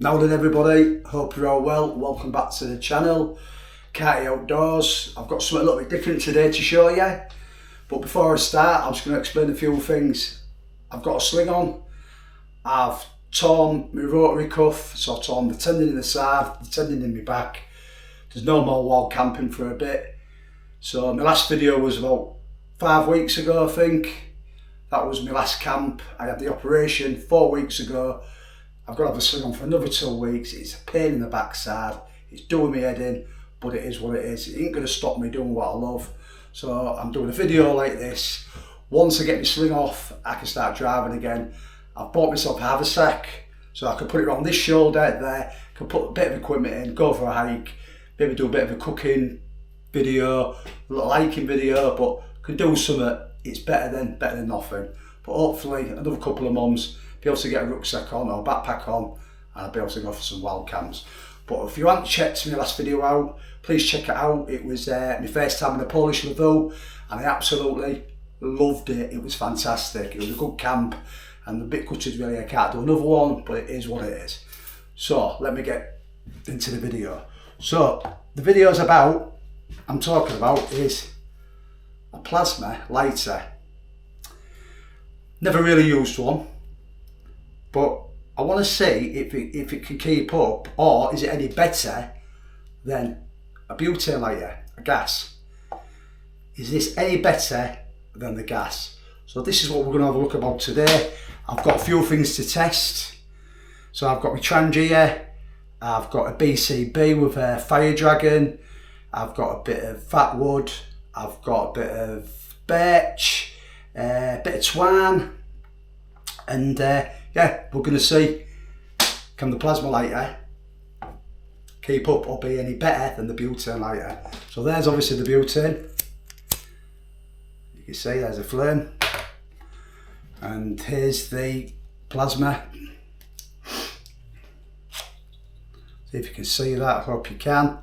Now then everybody, hope you're all well. Welcome back to the channel, Karty Outdoors. I've got something a little bit different today to show you. But before I start, I'm just going to explain a few things. I've got a sling on. I've torn my rotary cuff, so I've torn the tendon in the side, the tendon in my back. There's no more wild camping for a bit. So my last video was about 5 weeks ago, I think. That was my last camp. I had the operation 4 weeks ago. I've got to have the sling on for another 2 weeks. It's a pain in the backside. It's doing me head in, but it is what it is. It ain't going to stop me doing what I love. So I'm doing a video like this. Once I get my sling off, I can start driving again. I've bought myself a haversack, so I can put it on this shoulder there. I can put a bit of equipment in, go for a hike, maybe do a bit of a cooking video, a little hiking video, but can do something. It's better than nothing. But hopefully another couple of months, be able to get a rucksack on or backpack on, and I'll be able to go for some wild camps. But if you haven't checked my last video out, please check it out. It was my first time in a Polish review, and I absolutely loved it. It was fantastic. It was a good camp, and the bit gutted really I can't do another one, but it is what it is. So let me get into the video. So the video's I'm talking about is a plasma lighter. Never really used one, but I want to see if it can keep up, or is it any better than a butane lighter, a gas. Is this any better than the gas? So this is what we're going to have a look about today. I've got a few things to test. So I've got my Trangia, I've got a BCB with a Fire Dragon, I've got a bit of fat wood, I've got a bit of birch, a bit of twine, and yeah, we're going to see, can the plasma lighter keep up or be any better than the butane lighter. So there's obviously the butane. You can see there's a flame, and here's the plasma. See if you can see that. I hope you can.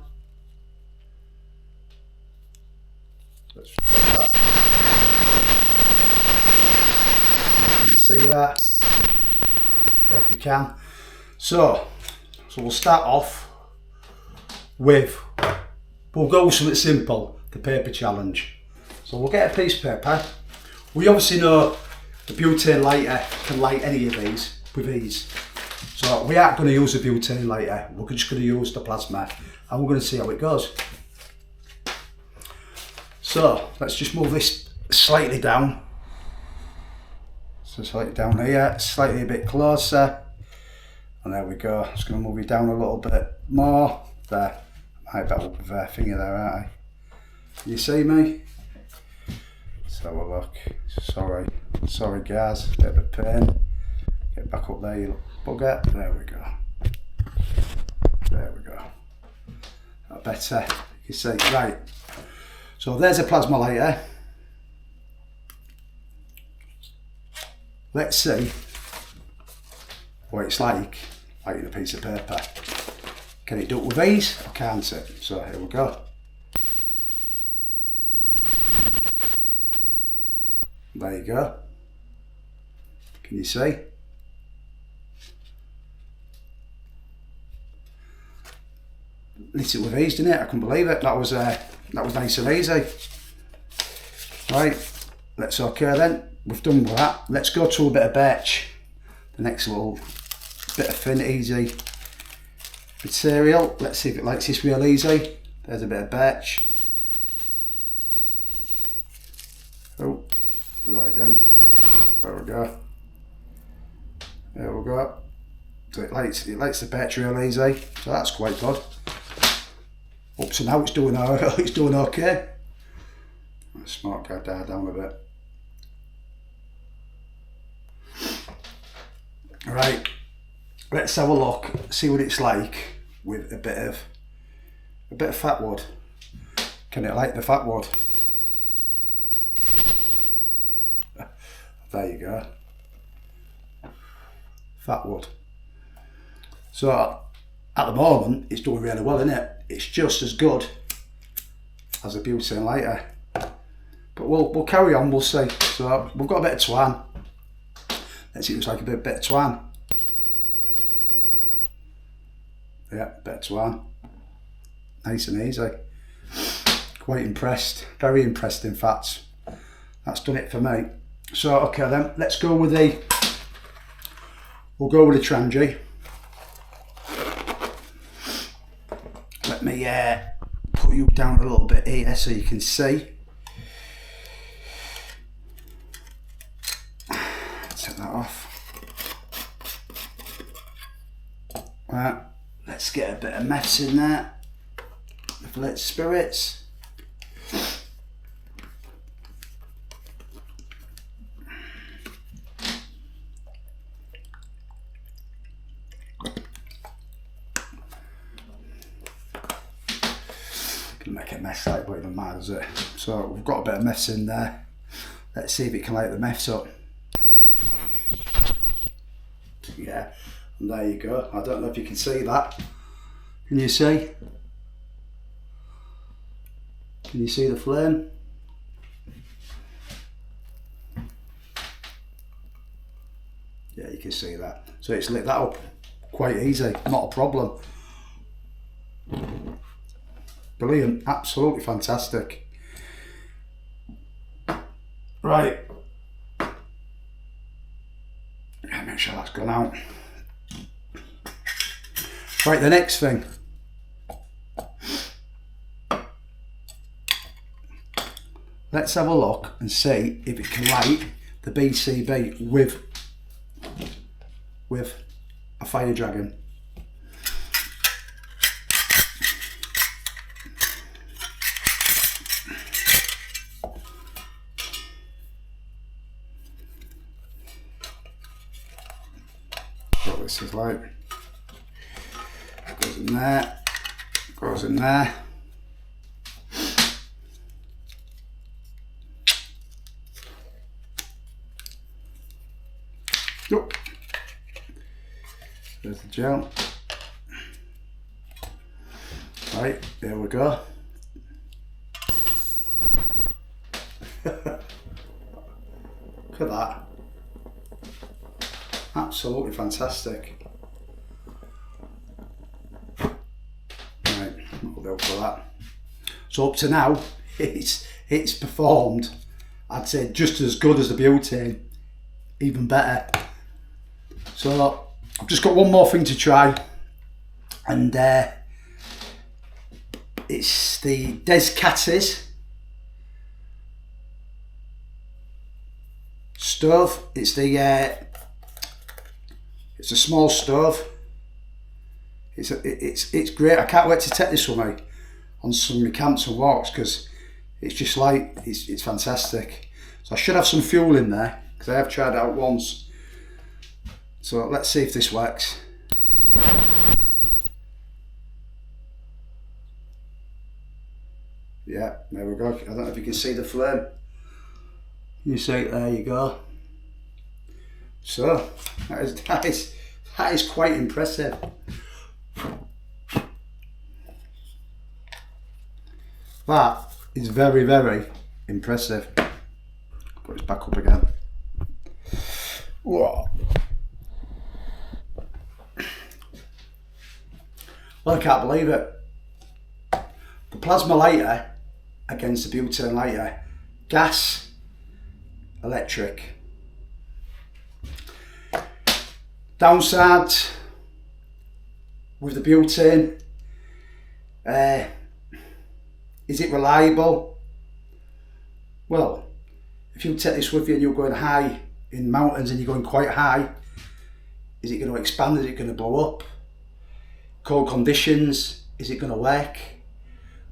Let's try that. Can you see that? Hope you can. So we'll start off with, we'll go with something simple, the paper challenge. So we'll get a piece of paper. We obviously know the butane lighter can light any of these with ease. So we aren't going to use the butane lighter, we're just going to use the plasma, and we're going to see how it goes. So let's just move this slightly down. So slightly down here, slightly a bit closer. And there we go. Just going to move it down a little bit more. There. I might better with a finger there, aren't I? Can you see me? Let's have a look. Sorry guys, bit of a pain. Get back up there, you bugger. There we go. There we go. That better. You can see. Right. So there's a plasma lighter. Let's see what it's like lighting a piece of paper. Can it do it with these or can't it? So here we go. There you go. Can you see? Lit it with these, didn't it? I couldn't believe it. That was nice and easy. Right, let's okay then. We've done with that. Let's go to a bit of birch. The next little bit of thin, easy material. Let's see if it likes this real easy. There's a bit of birch. Oh, right then. There we go. There we go. So it likes the birch real easy. So that's quite good. Up to now it's doing alright. It's doing okay. The smart guy died down a bit. Right, let's have a look, see what it's like with a bit of fat wood. Can it light the fat wood? There you go. Fat wood. So at the moment it's doing really well, isn't it? It's just as good as a butane lighter. But we'll carry on, we'll see. So we've got a bit of twine. 'It looks like a bit of twine. Yeah, better to one. Nice and easy. Quite impressed, very impressed in fact. That's done it for me. So okay then, let's go with we'll go with the Trangy. Let me put you down a little bit here so you can see. Take that off. Right, let's get a bit of meths in there. Let's spirits. Can make a mess like, but it doesn't matter, does it? So we've got a bit of mess in there. Let's see if it can light the mess up. Yeah, and there you go. I don't know if you can see that. Can you see? Can you see the flame? Yeah, you can see that. So it's lit that up quite easy, not a problem. Brilliant, absolutely fantastic. Right. Make sure that's gone out. Right, the next thing. Let's have a look and see if it can light the BCB with a fire dragon. What this is like. Goes in there, goes in there. Nope. There's the gel. Right, there we go. Look at that. Absolutely fantastic. Right, that'll do for that. So up to now, it's performed, I'd say, just as good as the butane, even better. So I've just got one more thing to try, and it's the Descates stove. It's a small stove. It's great. I can't wait to take this with me on some of my camps and walks, because it's just like it's fantastic. So I should have some fuel in there, because I have tried it out once. So let's see if this works. Yeah, there we go. I don't know if you can see the flame. You see it, there you go. So that is quite impressive. That is very, very impressive. Put it back up again. Whoa. Well, I can't believe it. The plasma lighter against the butane lighter. Gas, electric. Downside with the butane, is it reliable? Well, if you take this with you and you're going high in mountains and you're going quite high, is it going to expand? Is it going to blow up? Cold conditions, is it going to work?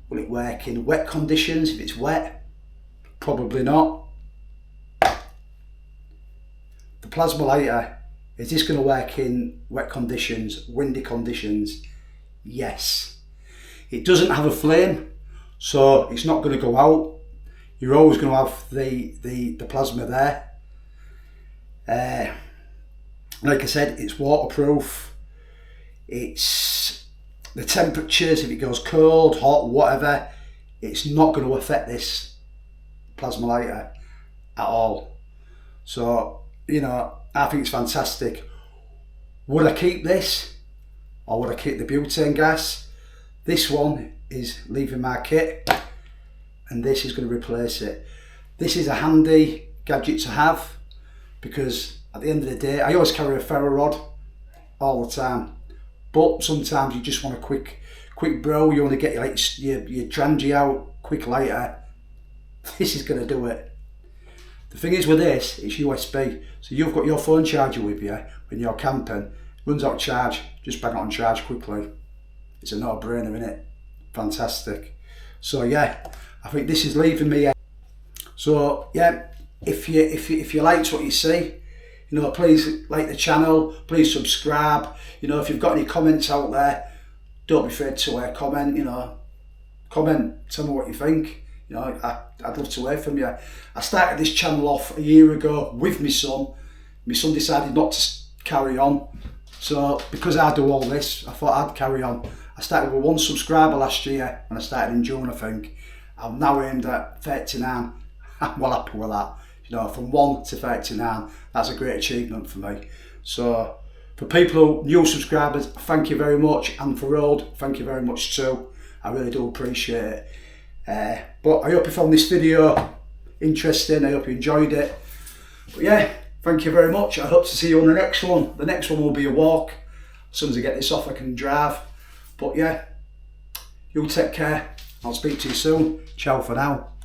Will it work in wet conditions? If it's wet, probably not. The plasma lighter, is this going to work in wet conditions, windy conditions? Yes. It doesn't have a flame, so it's not going to go out. You're always going to have the plasma there. Like I said, it's waterproof. It's the temperatures, if it goes cold, hot, whatever, it's not going to affect this plasma lighter at all. So, you know, I think it's fantastic. Would I keep this? or would I keep the butane gas? This one is leaving my kit, and this is going to replace it. This is a handy gadget to have, because at the end of the day, I always carry a ferro rod all the time, but sometimes you just want a quick bro. You want to get your trangy out quick later. This is going to do it. The thing is with this, it's USB, so you've got your phone charger with you when you're camping. Runs out of charge, just bang it on charge quickly. It's a no-brainer, isn't it? Fantastic. So yeah, I think this is leaving me. So yeah, if you liked what you see, you know, please like the channel, please subscribe. You know, if you've got any comments out there, don't be afraid to comment. You know, comment, tell me what you think. You know, I'd love to hear from you. I started this channel off a year ago with my son. My son decided not to carry on, so because I do all this, I thought I'd carry on. I started with 1 subscriber last year, and I started in June, I think. I'm now aimed at 39. I'm well happy with that. You know, from 1 to 39, that's a great achievement for me. So for people, new subscribers, thank you very much, and for old, thank you very much too. I really do appreciate it. But I hope you found this video interesting. I hope you enjoyed it. But yeah, thank you very much. I hope to see you on the next one. The next one will be a walk. As soon as I get this off, I can drive. But yeah, you take care. I'll speak to you soon. Ciao for now.